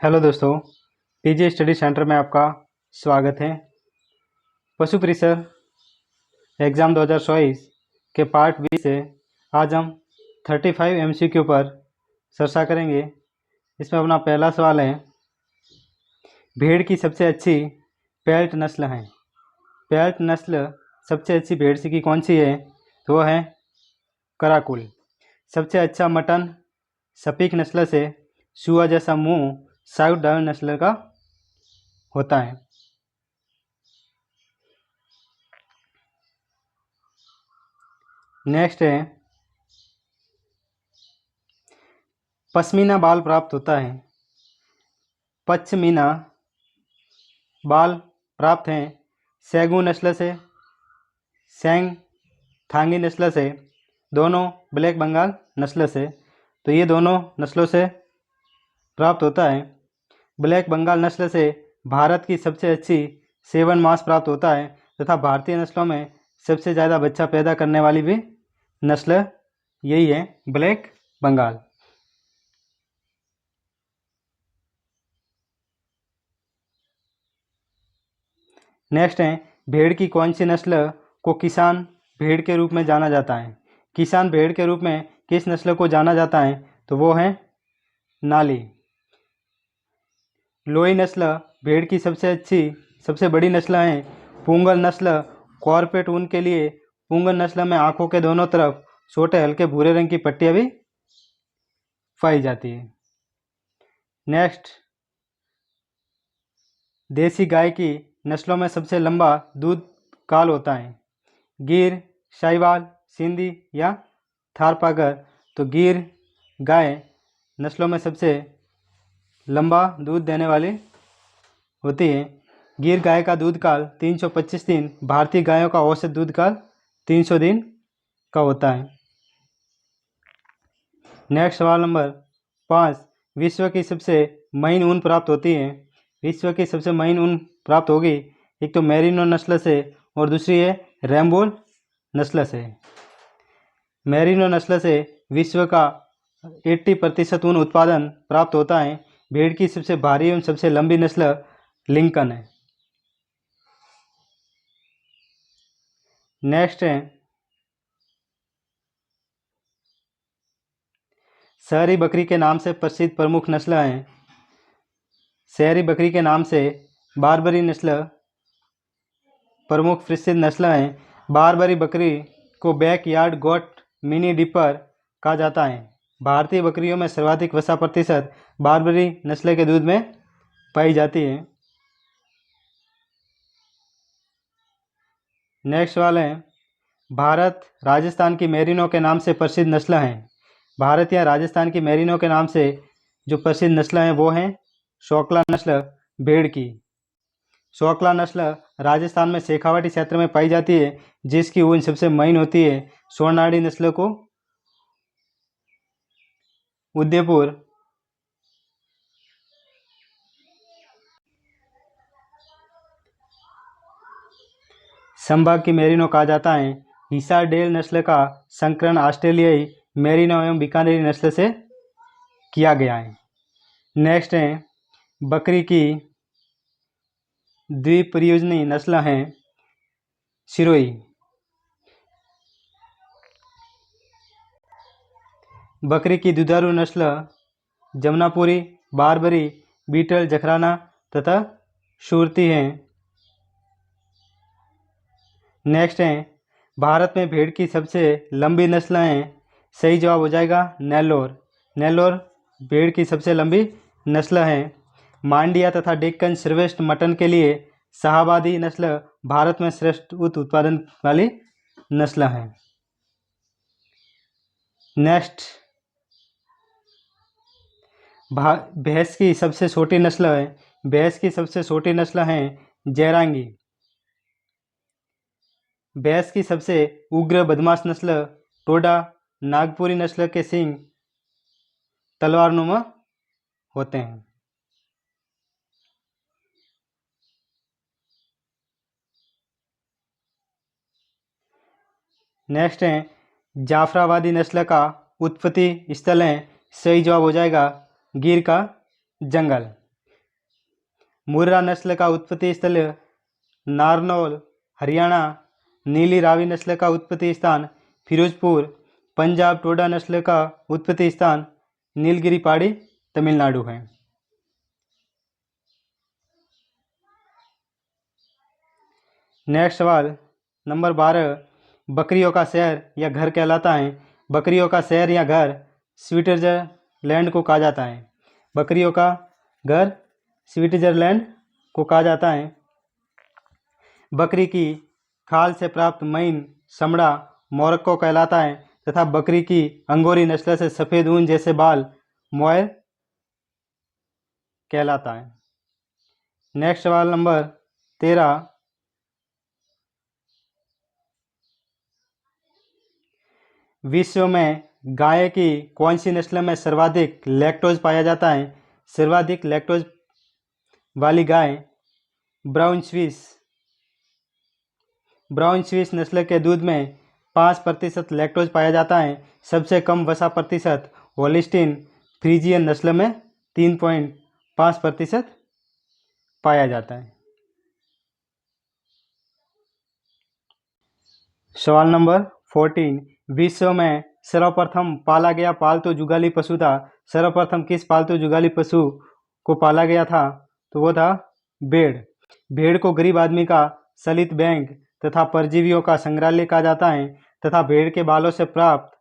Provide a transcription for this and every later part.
Hello दोस्तों, PG study centre में आपका स्वागत है। पशु परिसर एग्ज़ाम 2024 के पार्ट बी से आज हम 35 एमसीक्यू पर चर्चा करेंगे। इसमें अपना पहला सवाल है, भेड़ की सबसे अच्छी पेल्ट नस्ल है। पेल्ट नस्ल सबसे अच्छी भेड़ की कौन सी है? तो वो है कराकुल। सबसे अच्छा मटन सपीक नस्ल से सुआ जैसा मुंह साउथ डाउन नस्ल का होता है। नेक्स्ट है, पश्मीना बाल प्राप्त होता है। पश्मीना बाल प्राप्त हैं सैगू नस्ल से, सैंग थांगी नस्ल से, दोनों ब्लैक बंगाल नस्ल से। तो ये दोनों नस्लों से प्राप्त होता है। ब्लैक बंगाल नस्ल से भारत की सबसे अच्छी सेवन मांस प्राप्त होता है तथा भारतीय नस्लों में सबसे ज़्यादा बच्चा पैदा करने वाली भी नस्ल यही है, ब्लैक बंगाल। नेक्स्ट है, भेड़ की कौन सी नस्ल को किसान भेड़ के रूप में जाना जाता है? किसान भेड़ के रूप में किस नस्ल को जाना जाता है? तो वो है नाली। लोई नस्ल भेड़ की सबसे बड़ी नस्ल है। पुंगल नस्ल कॉर्पेट ऊन के लिए पुंगल नस्ल में आंखों के दोनों तरफ छोटे हल्के भूरे रंग की पट्टियां भी पाई जाती है। नेक्स्ट, देसी गाय की नस्लों में सबसे लंबा दूध काल होता है। गिर, साहिवाल, सिंधी या थारपारकर। तो गिर गाय नस्लों में सबसे लंबा दूध देने वाली होती है। गिर गाय का दूध काल 325 दिन, भारतीय गायों का औसत दूध काल 300 दिन का होता है। नेक्स्ट सवाल नंबर 5, विश्व की सबसे महीन ऊन प्राप्त होती है। विश्व की सबसे महीन ऊन प्राप्त होगी एक तो मेरिनो नस्ल से और दूसरी है रैम्बोल नस्ल से। मेरिनो नस्ल से विश्व का 80% ऊन उत्पादन प्राप्त होता है। भेड़ की सबसे भारी एवं सबसे लंबी नस्ल लिंकन है। नेक्स्ट है, शहरी बकरी के नाम से प्रसिद्ध प्रमुख नस्ल हैं। शहरी बकरी के नाम से बारबरी नस्ल प्रमुख प्रसिद्ध नस्ल हैं। बारबरी बकरी को बैकयार्ड गोट, मिनी डिपर कहा जाता है। भारतीय बकरियों में सर्वाधिक वसा प्रतिशत बारबरी नस्ल के दूध में पाई जाती है। नेक्स्ट सवाल है, भारत राजस्थान की मेरिनो के नाम से प्रसिद्ध नस्ल हैं। भारत या राजस्थान की मेरिनो के नाम से जो प्रसिद्ध नस्ल हैं वो हैं शोकला नस्ल भेड़ की। शोकला नस्ल राजस्थान में शेखावाटी क्षेत्र में पाई जाती है, जिसकी ऊन सबसे महीन होती है। स्वर्णाड़ी नस्ल को उदयपुर, संभाग की मेरिनो कहा जाता है। हिसारडेल नस्ल का संकरण ऑस्ट्रेलियाई मेरिनो एवं बीकानेरी नस्ल से किया गया है। नेक्स्ट है, बकरी की द्विप्रयोजनी नस्ल हैं सिरोही। बकरी की दुधारू नस्ल जमनापुरी, बारबरी, बीटल, जखराना तथा सुरती हैं। नेक्स्ट है, भारत में भेड़ की सबसे लंबी नस्ल हैं। सही जवाब हो जाएगा नेल्लोर। नेल्लोर भेड़ की सबसे लंबी नस्ल है। मांडिया तथा डेक्कन श्रेष्ठ मटन के लिए शाहाबादी नस्ल भारत में श्रेष्ठ उत्पादन वाली नस्ल है। नेक्स्ट, भैंस की सबसे छोटी नस्ल है। भैंस की सबसे छोटी नस्ल है जयरांगी। भैंस की सबसे उग्र बदमाश नस्ल टोडा नागपुरी नस्ल के सींग तलवारनुमा होते हैं। नेक्स्ट है, जाफराबादी नस्ल का उत्पत्ति स्थल है। सही जवाब हो जाएगा गिर का जंगल। मुर्रा नस्ल का उत्पत्ति स्थल नारनौल हरियाणा। नीली रावी नस्ल का उत्पत्ति स्थान फिरोजपुर पंजाब। टोडा नस्ल का उत्पत्ति स्थान नीलगिरी पहाड़ी तमिलनाडु है। नेक्स्ट सवाल नंबर 12, बकरियों का शहर या घर कहलाता है। बकरियों का शहर या घर स्विट्जरलैंड को कहा जाता है। बकरियों का घर स्विट्जरलैंड को कहा जाता है। बकरी की खाल से प्राप्त महीन चमड़ा मोरक्को कहलाता है तथा बकरी की अंगोरी नस्ल से सफ़ेद ऊन जैसे बाल मोयर कहलाता है। नेक्स्ट सवाल नंबर 13, विश्व में गाय की कौन सी नस्ल में सर्वाधिक लैक्टोज पाया जाता है। सर्वाधिक लैक्टोज वाली गाय ब्राउन स्विस नस्ल के दूध में 5% लैक्टोज पाया जाता है। सबसे कम वसा प्रतिशत होलिस्टीन फ्रीजियन नस्ल में 3.5% पाया जाता है। सवाल नंबर 14, विश्व में सर्वप्रथम पाला गया पालतू जुगाली पशु था। सर्वप्रथम किस पालतू जुगाली पशु को पाला गया था? तो वो था भेड़। भेड़ को गरीब आदमी का सलित बैंक तथा परजीवियों का संग्रहालय कहा जाता है तथा भेड़ के बालों से प्राप्त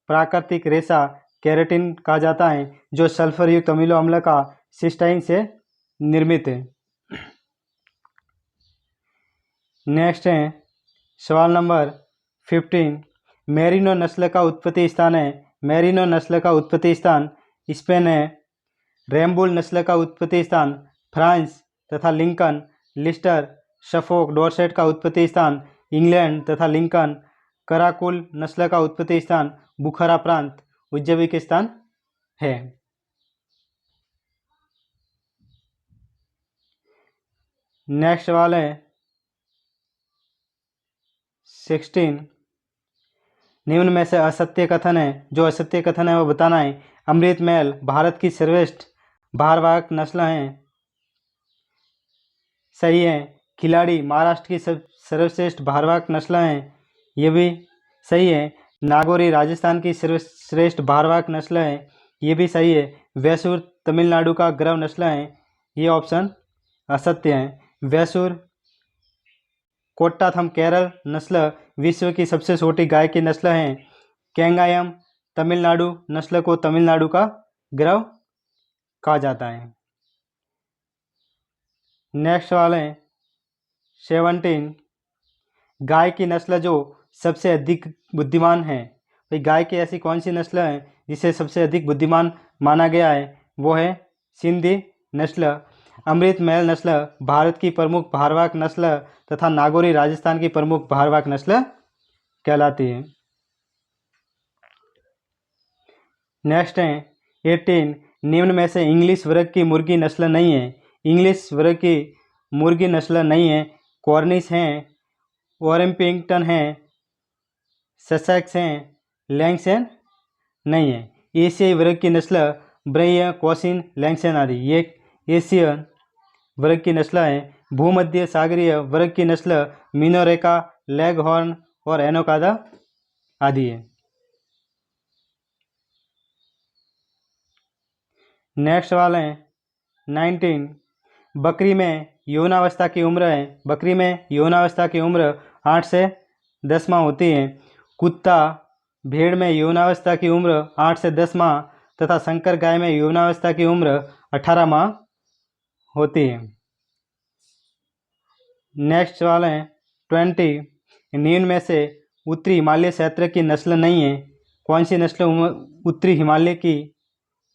प्राकृतिक रेशा केराटिन कहा जाता है जो सल्फर युक्त अमीनो अम्ल का सिस्टाइन से निर्मित है। नेक्स्ट है सवाल नंबर 15, मेरिनो नस्ल का उत्पत्ति स्थान है। मेरिनो नस्ल का उत्पत्ति स्थान स्पेन है। रैम्बुल नस्ल का उत्पत्ति स्थान फ्रांस तथा लिंकन लिस्टर सफोक डॉर्सेट का उत्पत्ति स्थान इंग्लैंड तथा लिंकन कराकुल नस्ल का उत्पत्ति स्थान बुखारा प्रांत उज्बेकिस्तान है। नेक्स्ट सवाल है 16, निम्न में से असत्य कथन है। जो असत्य कथन है वो बताना है। अमृत महल भारत की सर्वश्रेष्ठ भारवाहक नस्ल हैं। सही है। खिलाड़ी महाराष्ट्र की सर्वश्रेष्ठ भारवाहक नस्ल हैं। ये भी सही है। नागौरी राजस्थान की सर्वश्रेष्ठ भारवाहक नस्ल है। ये भी सही है। वैसूर तमिलनाडु का गृह नस्ल है। ये ऑप्शन असत्य है। वैसूर कोट्टाथम केरल नस्ल विश्व की सबसे छोटी गाय की नस्ल है। केंगायम तमिलनाडु नस्ल को तमिलनाडु का गृह कहा जाता है। नेक्स्ट सवाल है 17, गाय की नस्ल जो सबसे अधिक बुद्धिमान है। भाई गाय की ऐसी कौन सी नस्ल है जिसे सबसे अधिक बुद्धिमान माना गया है? वो है सिंधी नस्ल। अमृत महल नस्ल भारत की प्रमुख भारवाहक नस्ल तथा नागौरी राजस्थान की प्रमुख भारवाहक नस्ल कहलाती है। नेक्स्ट है 18, निम्न में से इंग्लिश वर्ग की मुर्गी नस्ल नहीं है। इंग्लिश वर्ग की मुर्गी नस्ल नहीं है। कॉर्निश हैं, वॉरम्पिंगटन हैं, ससेक्स हैं, लैंगसेन नहीं है। एशियाई वर्ग की नस्ल ब्रैय कोसिन लैंगसेन आदि ये एशियन वर्ग की नस्ल है। भूमध्य सागरीय वर्ग की नस्ल मिनोरेका लेगहॉर्न और एनोकादा आदि है। नेक्स्ट सवाल है 19, बकरी में यौनावस्था की उम्र है। बकरी में यौनावस्था की उम्र 8 से 10 माह होती है। कुत्ता भेड़ में यौनावस्था की उम्र 8 से 10 माह तथा संकर गाय में यौनावस्था की उम्र 18 माह होती है। नेक्स्ट सवाल है 20, निम्न में से उत्तरी हिमालय क्षेत्र की नस्ल नहीं है। कौन सी नस्ल उत्तरी हिमालय की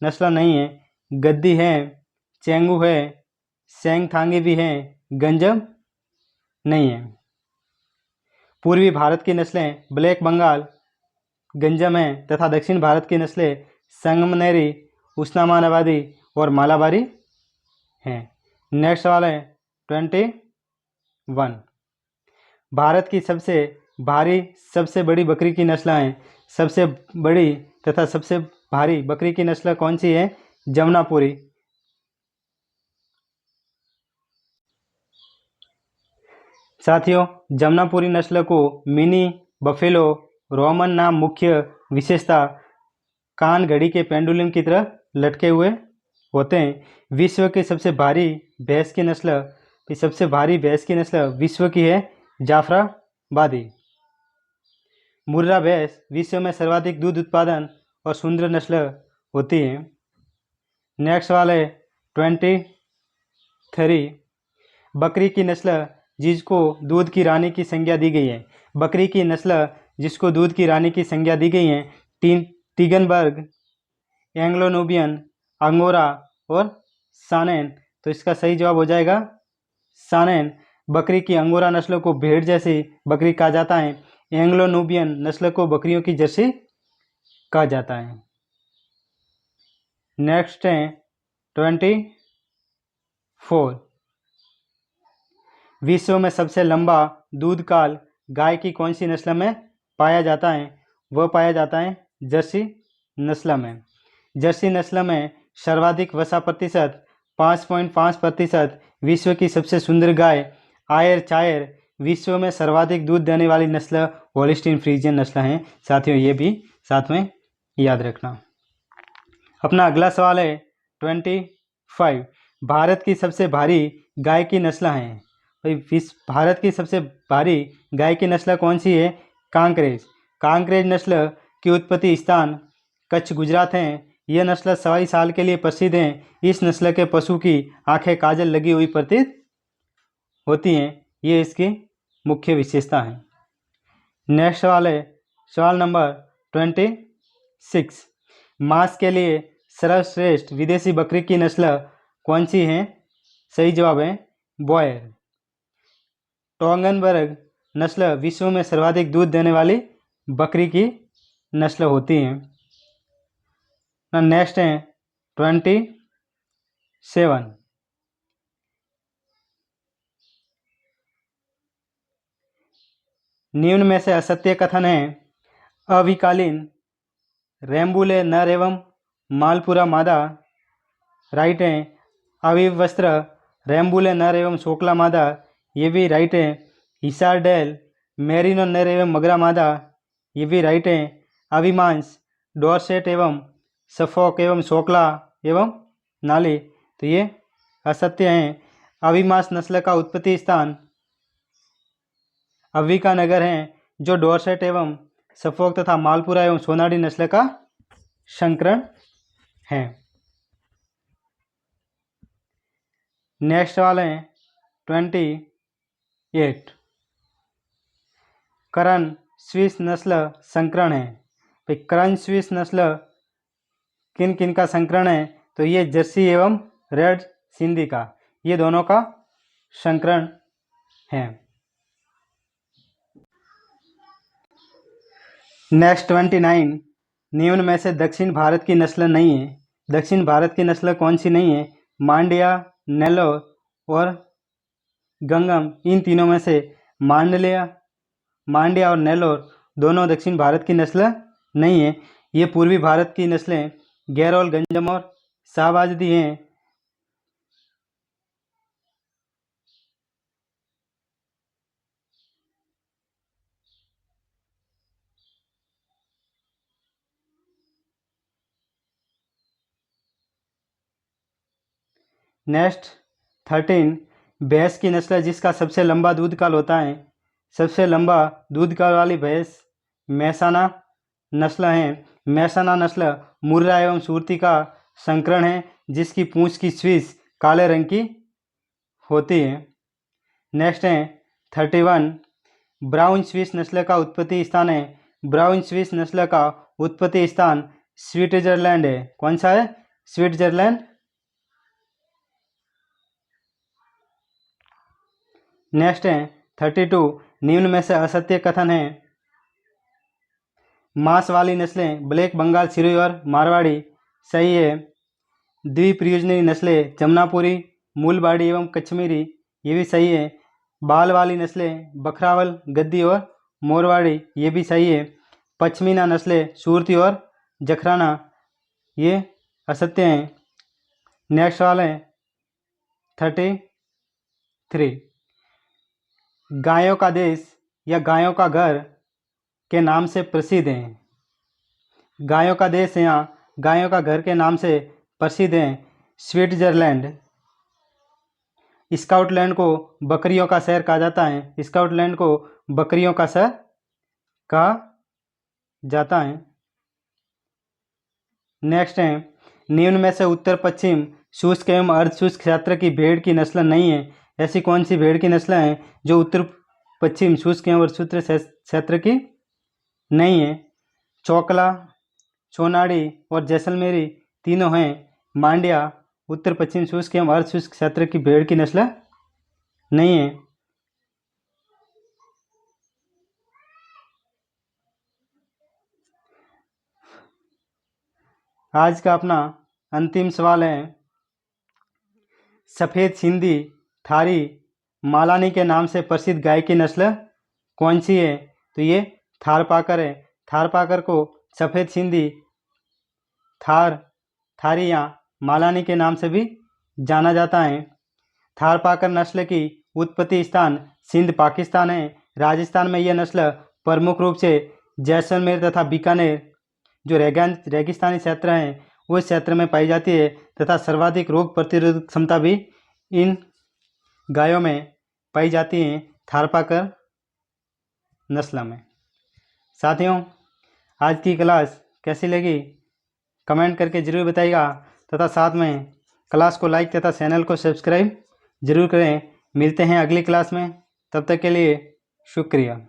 नस्ल नहीं है? गद्दी है, चेंगू है, सेंगथांगी भी है, गंजम नहीं है। पूर्वी भारत की नस्लें ब्लैक बंगाल गंजम है तथा दक्षिण भारत की नस्लें संगमनेरी उस्मानाबादी और मालाबारी हैं। नेक्स्ट सवाल है 21, भारत की सबसे भारी सबसे बड़ी बकरी की नस्ल है। सबसे बड़ी तथा सबसे भारी बकरी की नस्ल कौन सी है? जमुनापुरी। साथियों, जमनापुरी नस्ल को मिनी बफेलो रोमन नाम मुख्य विशेषता कान घड़ी के पेंडुलम की तरह लटके हुए होते हैं। विश्व की सबसे भारी भैंस की नस्ल विश्व की है जाफराबादी। मुर्रा भैंस विश्व में सर्वाधिक दूध उत्पादन और सुंदर नस्ल होती है। नेक्स्ट वाले 23 बकरी की नस्ल जिसको दूध की रानी की संज्ञा दी गई है। बकरी की नस्ल जिसको दूध की रानी की संज्ञा दी गई है टिगनबर्ग, एंग्लो नुबियन, अंगोरा और सानेन। तो इसका सही जवाब हो जाएगा सानेन। बकरी की अंगोरा नस्ल को भेड़ जैसी बकरी कहा जाता है। एंग्लो नुबियन नस्ल को बकरियों की जर्सी कहा जाता है। नेक्स्ट है 24 विश्व में सबसे लंबा दूध काल गाय की कौन सी नस्ल में पाया जाता है? वह पाया जाता है जर्सी नस्ल में। जर्सी नस्ल में सर्वाधिक वसा प्रतिशत 5.5%। विश्व की सबसे सुंदर गाय आयर चायर। विश्व में सर्वाधिक दूध देने वाली नस्ल होल्स्टीन फ्रीजियन नस्ल है। साथियों, ये भी साथ में याद रखना। अपना अगला सवाल है 25 भारत की सबसे भारी गाय की नस्ल है। भाई, भारत की सबसे भारी गाय की नस्ल कौन सी है? कांकरेज। कांकरेज नस्ल की उत्पत्ति स्थान कच्छ गुजरात है। यह नस्ल सवाई साल के लिए प्रसिद्ध है। इस नस्ल के पशु की आंखें काजल लगी हुई प्रतीत होती हैं। ये इसकी मुख्य विशेषता है। नेक्स्ट सवाल है सवाल नंबर 26 मांस के लिए सर्वश्रेष्ठ विदेशी बकरी की नस्ल कौन सी है? सही जवाब है बॉयर। टोंगनबर्ग नस्ल विश्व में सर्वाधिक दूध देने वाली बकरी की नस्ल होती है। नेक्स्ट है 27 निम्न में से असत्य कथन है। अविकालीन रेम्बुले नर एवं मालपुरा मादा राइट है। अविवस्त्र रेम्बुले नर एवं शोकला मादा, ये भी राइट है। हिसार डेल मेरिनो नर एवं मगरा मादा, ये भी राइट है। अविमांस डोरसेट एवं सफोक एवं शोकला एवं नाली, तो ये असत्य हैं। अविमांस नस्ल का उत्पत्ति स्थान अविका नगर है, जो डोरसेट एवं सफोक तथा मालपुरा एवं सोनाडी नस्ल का संकरण है। नेक्स्ट वाले 28 करन स्विस नस्ल संकरण है। भाई, करन स्विस नस्ल किन किन का संकरण है? तो ये जर्सी एवं रेड सिंधी का, ये दोनों का संकरण है। नेक्स्ट 29 निम्न में से दक्षिण भारत की नस्ल नहीं है। दक्षिण भारत की नस्ल कौन सी नहीं है? मांड्या, नेल्लोर और गंगम, इन तीनों में से मांड्या और नेल्लोर दोनों दक्षिण भारत की नस्ल नहीं है। ये पूर्वी भारत की नस्लें गैरोल, गंजम और शाहबाजदी हैं। नेक्स्ट 13 भैंस की नस्ल जिसका सबसे लंबा दूध काल होता है। सबसे लंबा दूध काल वाली भैंस मैसाना नस्ल है। मैसाना नस्ल मुर्रा एवं सूरती का संकरण है, जिसकी पूंछ की स्विस काले रंग की होती है। नेक्स्ट है 31 ब्राउन स्विस नस्ल का उत्पत्ति स्थान है। ब्राउन स्विस नस्ल का उत्पत्ति स्थान स्विट्जरलैंड है। कौन सा है? स्विट्जरलैंड। नेक्स्ट है 32 निम्न में से असत्य कथन है। मांस वाली नस्लें ब्लैक बंगाल सिरोही और मारवाड़ी, सही है। द्विप्रयोजनी नस्लें जमनापुरी, मूलबाड़ी एवं कश्मीरी, ये भी सही है। बाल वाली नस्लें बखरावल, गद्दी और मोरवाड़ी, ये भी सही है। पश्मीना नस्लें सूरती और जखराना, ये असत्य हैं। नेक्स्ट वाला है 33 गायों का देश या गायों का घर के नाम से प्रसिद्ध हैं। गायों का देश या गायों का घर के नाम से प्रसिद्ध हैं स्विट्जरलैंड। स्कॉटलैंड को बकरियों का शहर कहा जाता है। स्कॉटलैंड को बकरियों का शहर कहा जाता है। नेक्स्ट है, निम्न में से उत्तर पश्चिम शुष्क एवं अर्ध शुष्क क्षेत्र की भेड़ की नस्ल नहीं है। ऐसी कौन सी भेड़ की नस्ल हैं जो उत्तर पश्चिम शुष्क एवं अर्ध शुष्क क्षेत्र की नहीं है? चोकला, सोनाड़ी और जैसलमेरी तीनों हैं। मांड्या उत्तर पश्चिम शुष्क एवं अर्ध शुष्क क्षेत्र की भेड़ की नस्ल नहीं है। आज का अपना अंतिम सवाल है, सफ़ेद सिंधी थारी मालानी के नाम से प्रसिद्ध गाय की नस्ल कौन सी है? तो ये थारपाकर है। थारपाकर को सफ़ेद सिंधी, थारी या मालानी के नाम से भी जाना जाता है। थारपाकर नस्ल की उत्पत्ति स्थान सिंध पाकिस्तान है। राजस्थान में यह नस्ल प्रमुख रूप से जैसलमेर तथा बीकानेर जो रेगिस्तानी क्षेत्र हैं उस क्षेत्र में पाई जाती है तथा सर्वाधिक रोग प्रतिरोधक क्षमता भी इन गायों में पाई जाती है थारपाकर नस्ल में। साथियों, आज की क्लास कैसी लगी कमेंट करके ज़रूर बताइएगा तथा साथ में क्लास को लाइक तथा चैनल को सब्सक्राइब जरूर करें। मिलते हैं अगली क्लास में, तब तक के लिए शुक्रिया।